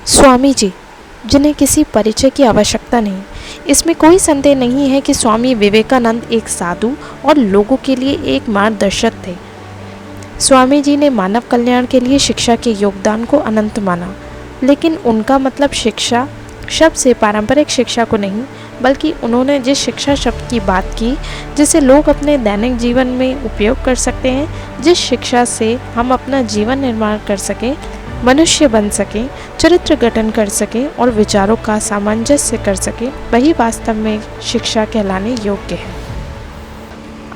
स्वामी जी, जिन्हें किसी परिचय की आवश्यकता नहीं। इसमें कोई संदेह नहीं है कि स्वामी विवेकानंद एक साधु और लोगों के लिए एक मार्गदर्शक थे। स्वामी जी ने मानव कल्याण के लिए शिक्षा के योगदान को अनंत माना, लेकिन उनका मतलब शिक्षा शब्द से पारंपरिक शिक्षा को नहीं, बल्कि उन्होंने जिस शिक्षा शब्द की बात की जिसे लोग अपने दैनिक जीवन में उपयोग कर सकते हैं, जिस शिक्षा से हम अपना जीवन निर्माण कर सकें, मनुष्य बन सकें, चरित्र गठन कर सकें और विचारों का सामंजस्य कर सकें, वही वास्तव में शिक्षा कहलाने योग्य है।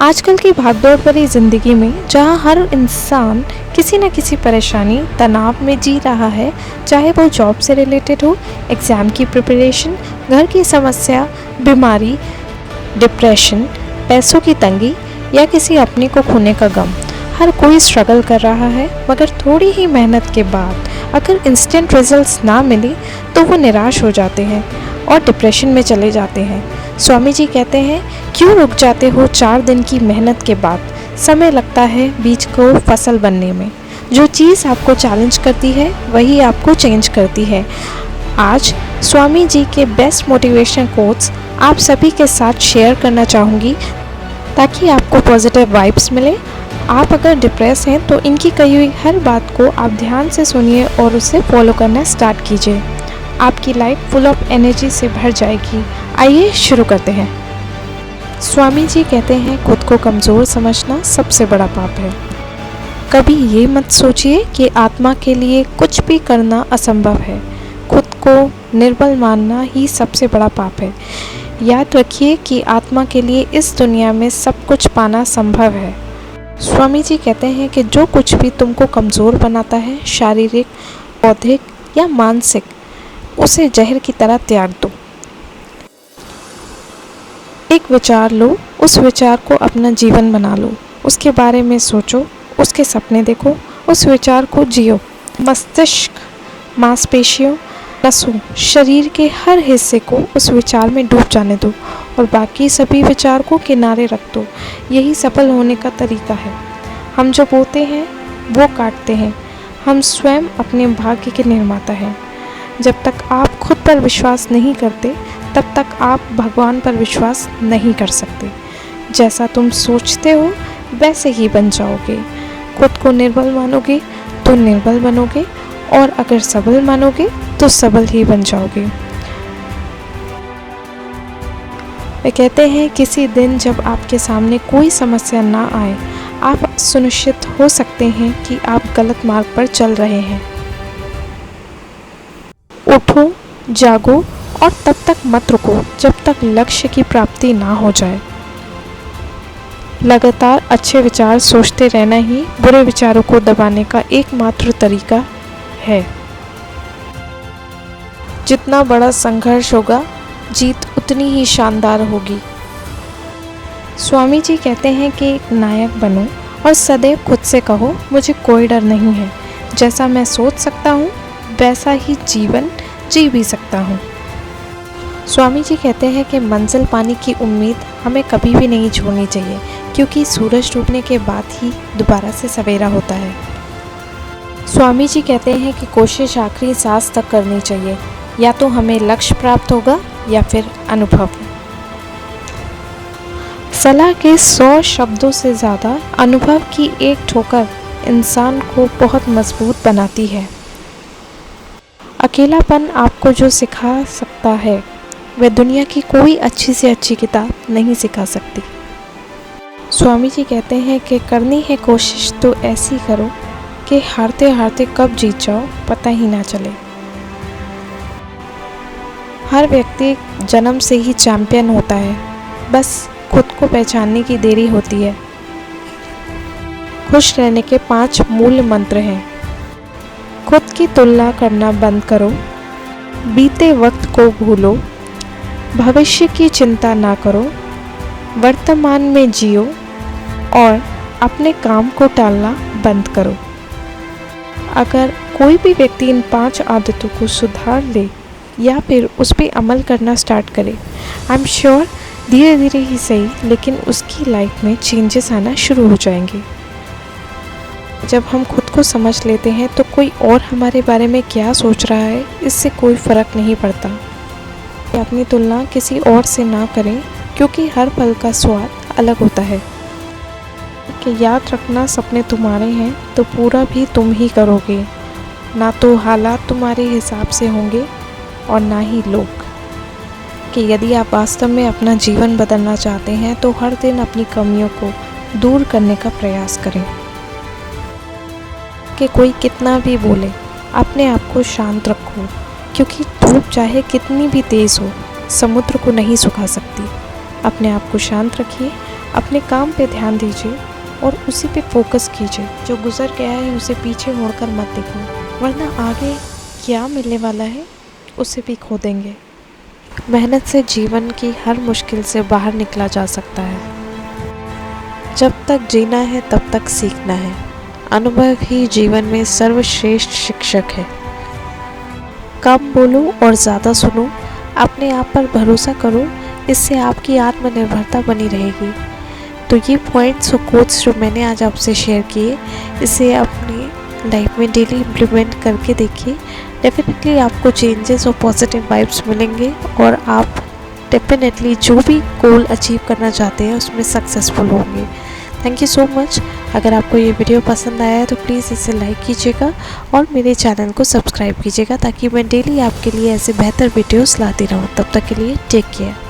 आजकल की भागदौड़ भरी ज़िंदगी में जहाँ हर इंसान किसी न किसी परेशानी तनाव में जी रहा है, चाहे वो जॉब से रिलेटेड हो, एग्ज़ाम की प्रिपरेशन, घर की समस्या, बीमारी, डिप्रेशन, पैसों की तंगी या किसी अपने को खोने का गम, हर कोई स्ट्रगल कर रहा है। मगर थोड़ी ही मेहनत के बाद अगर इंस्टेंट रिजल्ट्स ना मिले तो वो निराश हो जाते हैं और डिप्रेशन में चले जाते हैं। स्वामी जी कहते हैं, क्यों रुक जाते हो 4 दिन की मेहनत के बाद? समय लगता है बीज को फसल बनने में। जो चीज़ आपको चैलेंज करती है वही आपको चेंज करती है। आज स्वामी जी के बेस्ट मोटिवेशन कोट्स आप सभी के साथ शेयर करना चाहूँगी ताकि आपको पॉजिटिव वाइब्स मिले। आप अगर डिप्रेस हैं तो इनकी कही हुई हर बात को आप ध्यान से सुनिए और उसे फॉलो करना स्टार्ट कीजिए। आपकी लाइफ फुल ऑफ एनर्जी से भर जाएगी। आइए शुरू करते हैं। स्वामी जी कहते हैं, खुद को कमज़ोर समझना सबसे बड़ा पाप है। कभी ये मत सोचिए कि आत्मा के लिए कुछ भी करना असंभव है। खुद को निर्बल मानना ही सबसे बड़ा पाप है। याद रखिए कि आत्मा के लिए इस दुनिया में सब कुछ पाना संभव है। स्वामी जी कहते हैं कि जो कुछ भी तुमको कमज़ोर बनाता है, शारीरिक, बौद्धिक या मानसिक, उसे जहर की तरह त्याग दो। एक विचार लो, उस विचार को अपना जीवन बना लो, उसके बारे में सोचो, उसके सपने देखो, उस विचार को जियो। मस्तिष्क, मांसपेशियों, नसों, शरीर के हर हिस्से को उस विचार में डूब जाने दो और बाकी सभी विचार को किनारे रख दो। यही सफल होने का तरीका है। हम जो बोते हैं वो काटते हैं। हम स्वयं अपने भाग्य के निर्माता हैं। जब तक आप खुद पर विश्वास नहीं करते तब तक आप भगवान पर विश्वास नहीं कर सकते। जैसा तुम सोचते हो वैसे ही बन जाओगे। खुद को निर्बल मानोगे तो निर्बल बनोगे और अगर सबल मानोगे तो सबल ही बन जाओगे। वे कहते हैं, किसी दिन जब आपके सामने कोई समस्या ना आए, आप सुनिश्चित हो सकते हैं कि आप गलत मार्ग पर चल रहे हैं। उठो, जागो और तब तक मत रुको जब तक लक्ष्य की प्राप्ति ना हो जाए। लगातार अच्छे विचार सोचते रहना ही बुरे विचारों को दबाने का एकमात्र तरीका है। जितना बड़ा संघर्ष होगा, जीत उतनी ही शानदार होगी। स्वामी जी कहते हैं कि एक नायक बनो और सदैव खुद से कहो, मुझे कोई डर नहीं है। जैसा मैं सोच सकता हूँ वैसा ही जीवन जी भी सकता हूँ। स्वामी जी कहते हैं कि मंजिल पाने की उम्मीद हमें कभी भी नहीं छोड़नी चाहिए, क्योंकि सूरज डूबने के बाद ही दोबारा से सवेरा होता है। स्वामी जी कहते हैं कि कोशिश आखिरी सांस तक करनी चाहिए। या तो हमें लक्ष्य प्राप्त होगा या फिर अनुभव। सलाह के 100 शब्दों से ज़्यादा अनुभव की एक ठोकर इंसान को बहुत मजबूत बनाती है। अकेलापन आपको जो सिखा सकता है वह दुनिया की कोई अच्छी से अच्छी किताब नहीं सिखा सकती। स्वामी जी कहते हैं कि करनी है कोशिश तो ऐसी करो कि हारते हारते कब जीत जाओ पता ही ना चले। हर व्यक्ति जन्म से ही चैंपियन होता है, बस खुद को पहचानने की देरी होती है। खुश रहने के 5 मूल मंत्र हैं। खुद की तुलना करना बंद करो, बीते वक्त को भूलो, भविष्य की चिंता ना करो, वर्तमान में जियो और अपने काम को टालना बंद करो। अगर कोई भी व्यक्ति इन 5 आदतों को सुधार ले या फिर उस पर अमल करना स्टार्ट करे, आई एम श्योर धीरे धीरे ही सही लेकिन उसकी लाइफ में चेंजेस आना शुरू हो जाएंगे। जब हम खुद को समझ लेते हैं तो कोई और हमारे बारे में क्या सोच रहा है इससे कोई फ़र्क नहीं पड़ता। अपनी तुलना किसी और से ना करें, क्योंकि हर पल का स्वाद अलग होता है। कि याद रखना, सपने तुम्हारे हैं तो पूरा भी तुम ही करोगे, ना तो हालात तुम्हारे हिसाब से होंगे और ना ही लोग। कि यदि आप वास्तव में अपना जीवन बदलना चाहते हैं तो हर दिन अपनी कमियों को दूर करने का प्रयास करें। कि कोई कितना भी बोले, अपने आप को शांत रखो, क्योंकि धूप चाहे कितनी भी तेज़ हो समुद्र को नहीं सुखा सकती। अपने आप को शांत रखिए, अपने काम पे ध्यान दीजिए और उसी पे फोकस कीजिए। जो गुजर गया है उसे पीछे मुड़कर मत देखो, वरना आगे क्या मिलने वाला है उसे भी खो देंगे। मेहनत से जीवन की हर मुश्किल से बाहर निकला जा सकता है। जब तक जीना है तब तक सीखना है। अनुभव ही जीवन में सर्वश्रेष्ठ शिक्षक है। कम बोलो और ज़्यादा सुनो, अपने आप पर भरोसा करो, इससे आपकी आत्मनिर्भरता बनी रहेगी। तो ये पॉइंट्स और कोट्स जो मैंने आज आपसे शेयर किए, इसे अपनी लाइफ में डेली इम्प्लीमेंट करके देखिए। डेफिनेटली आपको चेंजेस और पॉजिटिव वाइब्स मिलेंगे और आप डेफिनेटली जो भी गोल अचीव करना चाहते हैं उसमें सक्सेसफुल होंगे। Thank you so much. अगर आपको ये वीडियो पसंद आया है तो प्लीज़ इसे लाइक कीजिएगा और मेरे चैनल को सब्सक्राइब कीजिएगा, ताकि मैं डेली आपके लिए ऐसे बेहतर वीडियोस लाती रहूँ। तब तक के लिए टेक केयर।